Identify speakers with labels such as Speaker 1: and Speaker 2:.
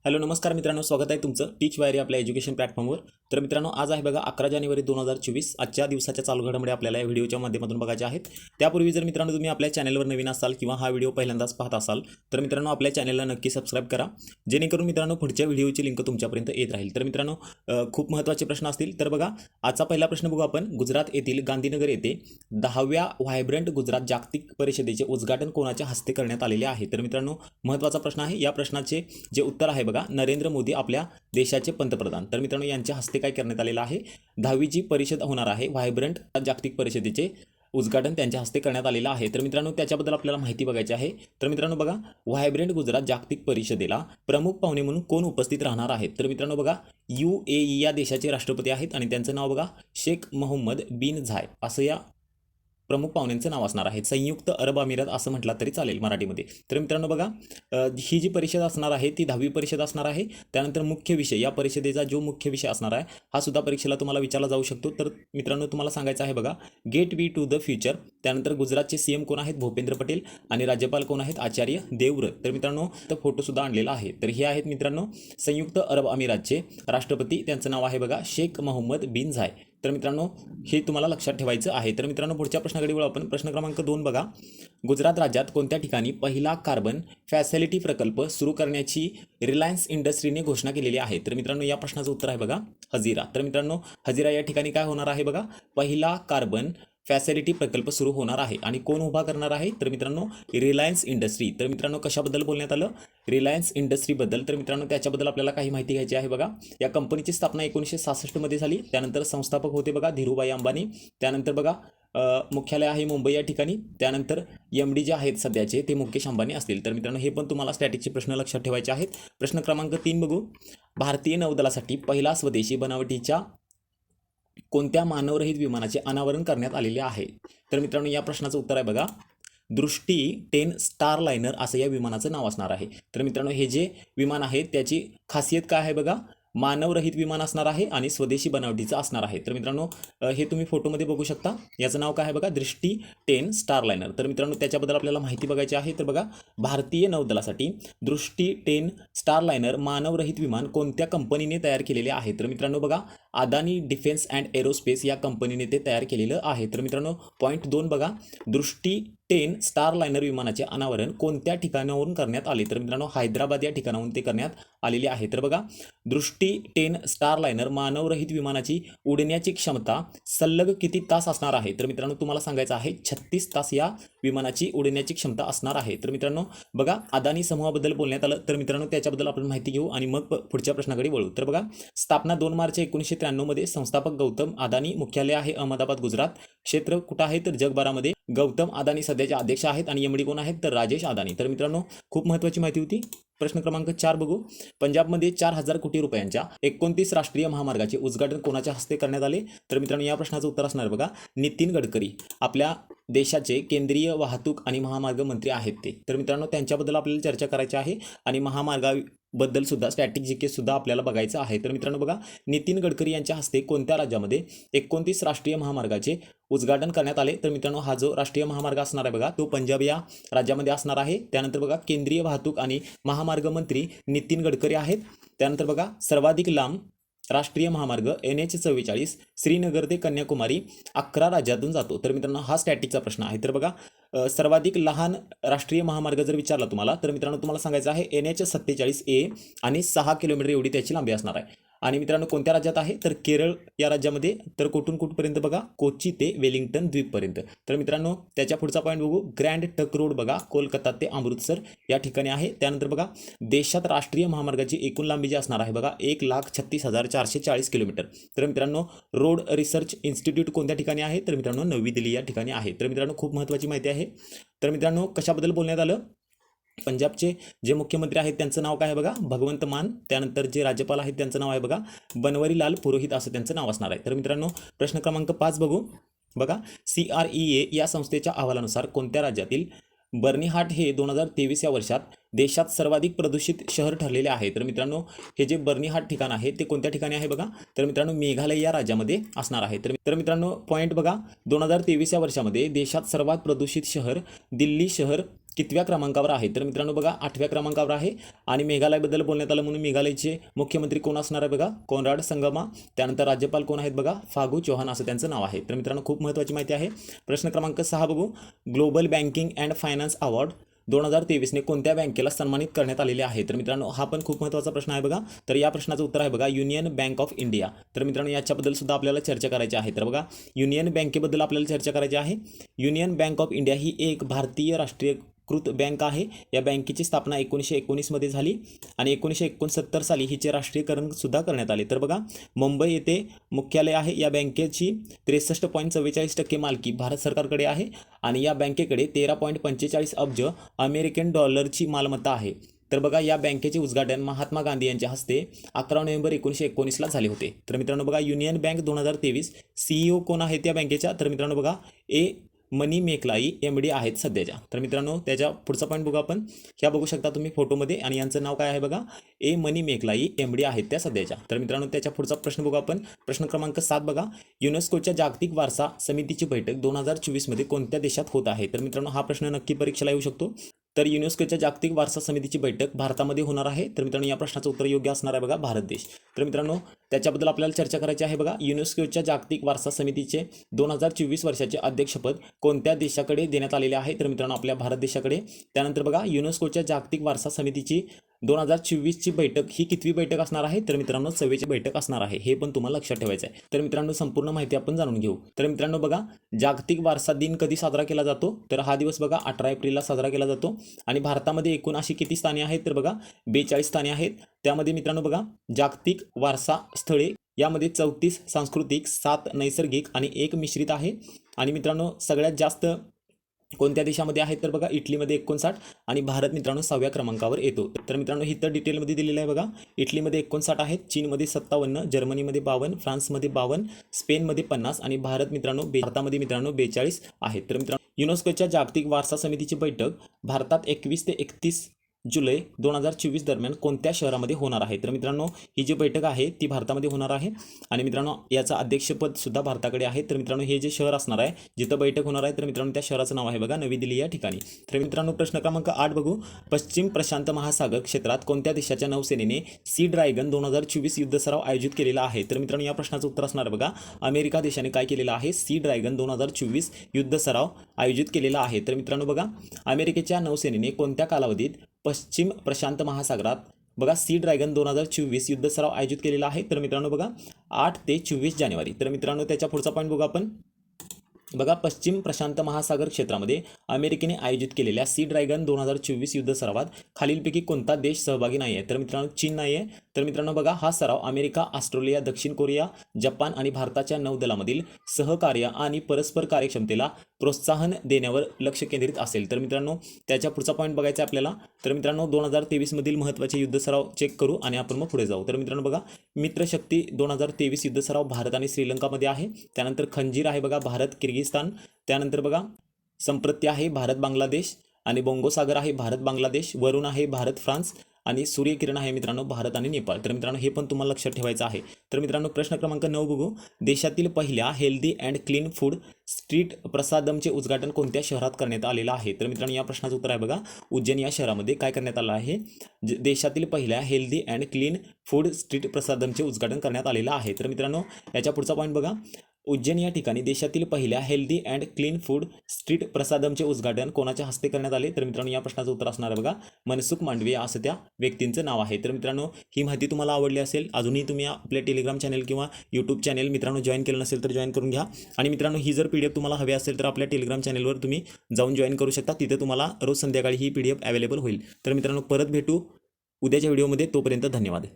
Speaker 1: Hello नमस्कार मित्रांनो, स्वागत आहे तुमचं टीच वायरी आपल्या एज्युकेशन प्लॅटफॉर्मवर. तर मित्रांनो, आज आहे बघा 11 जानेवारी 2024. आजच्या दिवसाच्या चालू घडामोडी आपल्याला या व्हिडिओच्या माध्यमातून बघायच्या आहेत. त्यापूर्वी जर मित्रांनो तुम्ही आपल्या चॅनलवर नवीन असाल किंवा हा व्हिडिओ पहिल्यांदाच पाहत असाल तर मित्रांनो आपल्या चॅनलला नक्की सबस्क्राईब करा, जेणेकरून मित्रांनो पुढच्या व्हिडिओची लिंक तुमच्यापर्यंत येत राहील. तर मित्रांनो खूप महत्त्वाचे प्रश्न असतील. तर बघा, आजचा पहिला प्रश्न बघू आपण. गुजरात येथील गांधीनगर येथे 10व्या व्हायब्रंट गुजरात जागतिक परिषदेचे उद्घाटन कोणाच्या हस्ते करण्यात आलेले आहे? तर मित्रांनो महत्त्वाचा प्रश्न आहे. या प्रश्नाचे जे उत्तर आहे बघा, नरेंद्र मोदी आपल्या देशाचे पंतप्रधान. तर मित्रांनो यांच्या हस्ते काय करण्यात आलेलं आहे? 10वी जी परिषद होणार आहे व्हायब्रंट जागतिक परिषदेचे उद्घाटन त्यांच्या हस्ते करण्यात आलेलं आहे. तर मित्रांनो त्याच्याबद्दल आपल्याला माहिती बघायची आहे. तर मित्रांनो बघा, व्हायब्रंट गुजरात जागतिक परिषदेला प्रमुख पाहुणे म्हणून कोण उपस्थित राहणार आहेत? तर मित्रांनो बघा, UAE या देशाचे राष्ट्रपती आहेत आणि त्यांचं नाव बघा शेख मोहम्मद बिन झाय असं या प्रमुख पाहुण्यांचं नाव असणार आहे. संयुक्त अरब अमिरात असं म्हटलं तरी चालेल मराठीमध्ये. तर मित्रांनो बघा, ही जी परिषद असणार आहे ती 10वी परिषद असणार आहे. त्यानंतर मुख्य विषय, या परिषदेचा जो मुख्य विषय असणार आहे हा सुद्धा परीक्षेला तुम्हाला विचारला जाऊ शकतो. तर मित्रांनो तुम्हाला सांगायचं आहे बघा, gateway to the future. त्यानंतर गुजरातचे CM कोण आहेत? भूपेंद्र पटेल. आणि राज्यपाल कोण आहेत? आचार्य देवव्रत. तर मित्रांनो तर फोटो सुद्धा आणलेला आहे. तर हे आहेत मित्रांनो संयुक्त अरब अमिरातचे राष्ट्रपती. त्यांचं नाव आहे बघा शेख मोहम्मद बिन झाय. तर मित्रांनो हे तुम्हाला लक्षात ठेवायचं आहे. तर मित्रांनो पुढच्या प्रश्नाकडे वळू आपण. प्रश्न क्रमांक 2 बघा, गुजरात राज्यात कोणत्या ठिकाणी पहिला कार्बन फॅसिलिटी प्रकल्प सुरू करण्याची रिलायन्स इंडस्ट्रीने घोषणा केलेली आहे? तर मित्रांनो या प्रश्नाचं उत्तर आहे बघा हजीरा. तर मित्रांनो हजीरा या ठिकाणी काय होणार आहे बघा, पहिला कार्बन फॅसिलिटी प्रकल्प सुरू होणार आहे. आणि कोण उभा करणार आहे? तर मित्रांनो रिलायन्स इंडस्ट्री. तर मित्रांनो कशाबद्दल बोलण्यात आलं? रिलायन्स इंडस्ट्रीबद्दल. तर मित्रांनो त्याच्याबद्दल आपल्याला काही माहिती घ्यायची आहे बघा. या कंपनीची स्थापना 1966 मध्ये झाली. त्यानंतर संस्थापक होते बघा धीरूभाई अंबानी. त्यानंतर बघा मुख्यालय आहे मुंबई या ठिकाणी. त्यानंतर MD जे आहेत सध्याचे ते मुकेश अंबानी असतील. तर मित्रांनो हे पण तुम्हाला स्टॅटिकचे प्रश्न लक्षात ठेवायचे आहेत. प्रश्न क्रमांक 3 बघू, भारतीय नौदलासाठी पहिला स्वदेशी बनावटीच्या कोणत्या मानवरहित विमानाचे अनावरण करण्यात आलेले आहे? तर मित्रांनो या प्रश्नाचं उत्तर आहे बघा दृष्टी 10 स्टारलायनर असं या विमानाचं नाव असणार आहे. तर मित्रांनो हे जे विमान आहे त्याची खासियत काय आहे बघा, मानवरहित विमान असणार आहे आणि स्वदेशी बनावटीचं असणार आहे. तर मित्रांनो हे तुम्ही फोटोमध्ये बघू शकता. याचं नाव काय आहे बघा, दृष्टी 10 स्टारलायनर. तर मित्रांनो त्याच्याबद्दल आपल्याला माहिती बघायची आहे. तर बघा, भारतीय नौदलासाठी दृष्टी 10 स्टारलायनर मानवरहित विमान कोणत्या कंपनीने तयार केलेले आहे? तर मित्रांनो बघा, अदानी डिफेन्स अँड एरोस्पेस या कंपनीने ते तयार केलेलं आहे. तर मित्रांनो पॉईंट 2 बघा, दृष्टी 10 स्टारलायनर विमानाचे अनावरण कोणत्या ठिकाणावरून करण्यात आले? तर मित्रांनो हैदराबाद या ठिकाणाहून ते करण्यात आलेले आहे. तर बघा, दृष्टी 10 स्टारलायनर मानवरहित विमानाची उडण्याची क्षमता सलग किती तास असणार आहे? तर मित्रांनो तुम्हाला सांगायचं आहे 36 तास या विमानाची उडण्याची क्षमता असणार आहे. तर मित्रांनो बघा, अदानी समूहाबद्दल बोलण्यात आलं. तर मित्रांनो त्याच्याबद्दल आपण माहिती घेऊ आणि मग पुढच्या प्रश्नाकडे वळू. तर बघा, स्थापना 2 मार्च 1993 मध्ये. संस्थापक गौतम अदानी. मुख्यालय आहे अहमदाबाद गुजरात. क्षेत्र कुठं आहे? तर जगभरामध्ये. गौतम अदानी सध्याचे अध्यक्ष आहेत आणि MD कोण आहेत? तर राजेश अदानी. तर मित्रांनो खूप महत्त्वाची माहिती होती. प्रश्न क्रमांक 4 बघू, पंजाबमध्ये 4000 कोटी रुपयांच्या 29 राष्ट्रीय महामार्गाचे उद्घाटन कोणाच्या हस्ते करण्यात आले? तर मित्रांनो या प्रश्नाचं उत्तर असणार बघा नितीन गडकरी. आपल्या देशाचे केंद्रीय वाहतूक आणि महामार्ग मंत्री आहेत ते. तर मित्रांनो त्यांच्याबद्दल आपल्याला चर्चा करायची आहे आणि महामार्गाबद्दल सुद्धा स्टॅटिक GK सुद्धा आपल्याला बघायचं आहे. तर मित्रांनो बघा, नितीन गडकरी यांच्या हस्ते कोणत्या राज्यामध्ये 29 राष्ट्रीय महामार्गाचे उद्घाटन करण्यात आले? तर मित्रांनो हा जो राष्ट्रीय महामार्ग असणार आहे बघा तो पंजाब या राज्यामध्ये असणार आहे. त्यानंतर बघा, केंद्रीय वाहतूक आणि महामार्ग मंत्री नितीन गडकरी आहेत. त्यानंतर बघा, सर्वाधिक लांब राष्ट्रीय महामार्ग NH44 श्रीनगर ते कन्याकुमारी 11 राज्यातून जातो. तर मित्रांनो हा स्टॅटिकचा प्रश्न आहे. तर बघा, सर्वाधिक लहान राष्ट्रीय महामार्ग जर विचारला तुम्हाला तर मित्रांनो तुम्हाला सांगायचं आहे NH47A आणि 6 किलोमीटर एवढी त्याची लांबी असणार आहे. आणि मित्रांनो कोणत्या राज्यात आहे? तर केरळ या राज्यामध्ये. तर कुठून कुठपर्यंत बघा, कोची ते वेलिंग्टन द्वीपपर्यंत. तर मित्रांनो त्याच्या पुढचा पॉईंट बघू, ग्रँड ट्रक रोड बघा कोलकाता ते अमृतसर या ठिकाणी आहे. त्यानंतर बघा, देशात राष्ट्रीय महामार्गाची एकूण लांबी जी असणार आहे बघा 1,36,440 किलोमीटर. तर मित्रांनो रोड रिसर्च इन्स्टिट्यूट कोणत्या ठिकाणी आहे? तर मित्रांनो नवी दिल्ली या ठिकाणी आहे. तर मित्रांनो खूप महत्त्वाची माहिती आहे. तर मित्रांनो कशाबद्दल बोलण्यात आलं? पंजाबचे जे मुख्यमंत्री आहेत त्यांचं नाव काय आहे बघा, भगवंत मान. त्यानंतर जे राज्यपाल आहेत त्यांचं नाव आहे बघा बनवारीलाल पुरोहित असं त्यांचं नाव असणार आहे. तर मित्रांनो प्रश्न क्रमांक 5 बघू. बघा, CREA या संस्थेच्या अहवालानुसार कोणत्या राज्यातील बर्निहाट हे 2023 या वर्षात देशात सर्वाधिक प्रदूषित शहर ठरलेले आहे? तर मित्रांनो हे जे बर्निहाट ठिकाण आहे ते कोणत्या ठिकाणी आहे बघा, तर मित्रांनो मेघालय या राज्यामध्ये असणार आहे. तर मित्रांनो पॉईंट बघा, 2023 या वर्षामध्ये देशात सर्वात प्रदूषित शहर दिल्ली शहर कितव्या क्रमांकावर आहे? तर मित्रांनो बघा 8व्या क्रमांकावर आहे आणि मेघालयबद्दल बोलण्यात आलं म्हणून मेघालयचे मुख्यमंत्री कोण असणार आहे बघा? कोनराड संगमा. त्यानंतर राज्यपाल कोण आहेत बघा? फागू चौहान असं त्यांचं नाव आहे. तर मित्रांनो खूप महत्त्वाची माहिती आहे. प्रश्न क्रमांक 6 बघू. Global banking and finance award 2023 कोणत्या बँकेला सन्मानित करण्यात आलेले आहे? तर मित्रांनो हा पण खूप महत्त्वाचा प्रश्न आहे बघा. तर या प्रश्नाचं उत्तर आहे बघा युनियन बँक ऑफ इंडिया. तर मित्रांनो याच्याबद्दल सुद्धा आपल्याला चर्चा करायची आहे. तर बघा युनियन बँकेबद्दल आपल्याला चर्चा करायची आहे. युनियन बँक ऑफ इंडिया ही एक भारतीय राष्ट्रीयकृत बँक आहे. या बँकेची स्थापना 1919 मध्ये झाली आणि 1969 साली हिचे राष्ट्रीयकरण सुद्धा करण्यात आले. तर बघा मुंबई येथे मुख्यालय आहे. या बँकेची 63.44% मालकी भारत सरकारकडे आहे आणि या बँकेकडे 13.45 अब्ज अमेरिकन डॉलरची मालमत्ता आहे. तर बघा या बँकेचे उद्घाटन महात्मा गांधी यांच्या हस्ते 11 नोव्हेंबर 1919 झाले होते. तर मित्रांनो बघा युनियन बँक 2023 CEO कोण आहेत या बँकेच्या? तर मित्रांनो बघा मनी मेकलाई MD आहेत सध्याच्या. तर मित्रांनो त्याच्या पुढचा पॉईंट बघू आपण. ह्या बघू शकता तुम्ही फोटोमध्ये आणि यांचं नाव काय आहे बघा? मनी मेकलाई MD आहेत त्या सध्याच्या. तर मित्रांनो त्याच्या पुढचा प्रश्न बघू आपण. प्रश्न क्रमांक 7 बघा. युनेस्कोच्या जागतिक वारसा समितीची बैठक 2024 मध्ये कोणत्या देशात होत आहे? तर मित्रांनो हा प्रश्न नक्की परीक्षेला येऊ शकतो. तर युनेस्कोच्या जागतिक वारसा समितीची बैठक भारतामध्ये होणार आहे. तर मित्रांनो या प्रश्नाचं उत्तर योग्य असणार आहे बघा भारत देश. तर मित्रांनो त्याच्याबद्दल आपल्याला चर्चा करायची आहे बघा. युनेस्कोच्या जागतिक वारसा समितीचे 2024 वर्षाचे अध्यक्षपद कोणत्या देशाकडे देण्यात आलेले आहे? तर मित्रांनो आपल्या भारत देशाकडे. त्यानंतर बघा युनेस्कोच्या जागतिक वारसा समितीची 2024ची बैठक ही कितवी बैठक असणार आहे? तर मित्रांनो 6वी बैठक असणार आहे. हे पण तुम्हाला लक्षात ठेवायचं आहे. तर मित्रांनो संपूर्ण माहिती आपण जाणून घेऊ. तर मित्रांनो बघा जागतिक वारसा दिन कधी साजरा केला जातो? तर हा दिवस बघा 18 एप्रिलला साजरा केला जातो आणि भारतामध्ये एकूण अशी किती स्थाने आहेत? तर बघा 42 स्थाने आहेत. त्यामध्ये मित्रांनो बघा जागतिक वारसा स्थळे यामध्ये 34 सांस्कृतिक, 7 नैसर्गिक आणि 1 मिश्रित आहे. आणि मित्रांनो सगळ्यात जास्त कोणत्या देशामध्ये आहेत? तर बघा इटलीमध्ये 59 आणि भारत मित्रांनो 6व्या क्रमांकावर येतो. तर मित्रांनो इथं डिटेलमध्ये दिलेलं आहे बघा. इटलीमध्ये 59 आहेत, चीनमध्ये 57, जर्मनीमध्ये 52, फ्रान्समध्ये 52, स्पेनमध्ये 50 आणि भारतामध्ये मित्रांनो 42 आहेत. तर मित्रांनो युनेस्कोच्या जागतिक वारसा समितीची बैठक भारतात 21 ते 31 जुलै 2024 दरम्यान कोणत्या शहरामध्ये होणार आहे? तर मित्रांनो ही जी बैठक आहे ती भारतामध्ये होणार आहे आणि मित्रांनो याचं अध्यक्षपद सुद्धा भारताकडे आहे. तर मित्रांनो हे जे शहर असणार आहे जिथं बैठक होणार आहे तर मित्रांनो त्या शहराचं नाव आहे बघा नवी दिल्ली या ठिकाणी. तर मित्रांनो प्रश्न क्रमांक 8 बघू. पश्चिम प्रशांत महासागर क्षेत्रात कोणत्या देशाच्या नौसेनेने सी ड्रॅगन 2024 युद्ध सराव आयोजित केलेला आहे? तर मित्रांनो या प्रश्नाचं उत्तर असणार बघा अमेरिका देशाने काय केलेलं आहे? सी ड्रॅगन 2024 युद्ध सराव आयोजित केलेला आहे. तर मित्रांनो बघा अमेरिकेच्या नौसेनेने कोणत्या कालावधीत पश्चिम प्रशांत महासागरात बघा सी ड्रॅगन 2024 युद्ध सराव आयोजित केलेला आहे? तर मित्रांनो बघा 8 ते 24 जानेवारी. तर मित्रांनो त्याच्या पुढचा पॉईंट बघू आपण. बघा पश्चिम प्रशांत महासागर क्षेत्रामध्ये अमेरिकेने आयोजित केलेल्या सी ड्रॅगन 2024 युद्ध सरावात खालीलपैकी कोणता देश सहभागी नाही आहे? तर मित्रांनो चीन नाही आहे. तर मित्रांनो बघा हा सराव अमेरिका, ऑस्ट्रेलिया, दक्षिण कोरिया, जपान आणि भारताच्या नौदलामधील सहकार्य आणि परस्पर कार्यक्षमतेला प्रोत्साहन देण्यावर लक्ष केंद्रित असेल. तर मित्रांनो त्याच्या पुढचा पॉईंट बघायचा आहे आपल्याला. तर मित्रांनो 2023 मधील महत्त्वाचे युद्ध सराव चेक करू आणि आपण मग पुढे जाऊ. तर मित्रांनो बघा मित्रशक्ती 2023 युद्ध सराव भारत आणि श्रीलंकामध्ये आहे. त्यानंतर खंजीर आहे बघा भारत किर्गिस्तान. त्यानंतर बघा संप्रत्य आहे भारत बांगलादेश आणि बोंगोसागर आहे भारत बांगलादेश. वरुण आहे भारत फ्रान्स आणि सूर्यकिरण आहे मित्रांनो भारत आणि नेपाळ. तर मित्रांनो हे पण तुम्हाला लक्षात ठेवायचं आहे. तर मित्रांनो प्रश्न क्रमांक 9 बघू. देशातील पहिल्या healthy and clean food street प्रसादमचे उद्घाटन कोणत्या शहरात करण्यात आलेलं आहे? तर मित्रांनो या प्रश्नाचं उत्तर आहे बघा उज्जैन या शहरामध्ये काय करण्यात आलं आहे? देशातील पहिल्या healthy and clean food street प्रसादमचे उद्घाटन करण्यात आलेलं आहे. तर मित्रांनो याच्या पुढचा पॉईंट बघा. उज्जैन या ठिकाणी देशातील पहिल्या healthy and clean food street प्रसादमचे उद्घाटन कोणाच्या हस्ते करण्यात आले? तर मित्रांनो या प्रश्नाचं उत्तर असणार आहे बघा मनसुख मांडविया असं त्या व्यक्तींचं नाव आहे. तर मित्रांनो ही माहिती तुम्हाला आवडली असेल. अजूनही तुम्ही आपल्या टेलिग्राम चॅनल किंवा यूट्यूब चॅनल मित्रांनो जॉईन केलं नसेल तर जॉईन करून घ्या. आणि मित्रांनो ही जर PDF तुम्हाला हवी असेल तर आपल्या टेलिग्राम चॅनलवर तुम्ही जाऊन जॉईन करू शकता. तिथे तुम्हाला रोज संध्याकाळी ही PDF अवेलेबल होईल. तर मित्रांनो परत भेटू उद्याच्या व्हिडिओमध्ये. तोपर्यंत धन्यवाद.